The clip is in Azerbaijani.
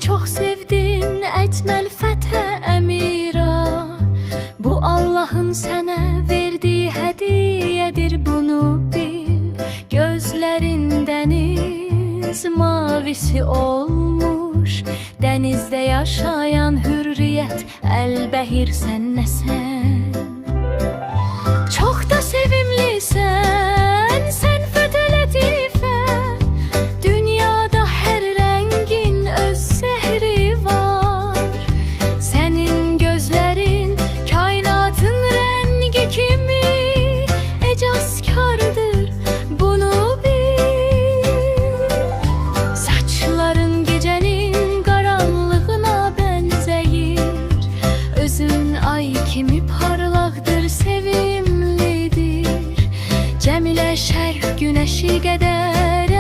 Çok sevdin Əcməl Fəthə Əmira. Bu Allah'ın sənə verdiği hediyedir, bunu bil. Gözlerin deniz mavisi olmuş, denizde yaşayan hürriyet elbehir sen nesen. Çok da sevimlisen sen Fəthə Lətifə. Dünyada her rengin öz zehri var. Senin gözlerin kainatın rengi kimi ecazkardır, bunu bil. Saçların gecenin karanlığına benzeyir. Özün ay kimi parlaqdır, sevimlidir. Cəmilə şərq günəşi qədər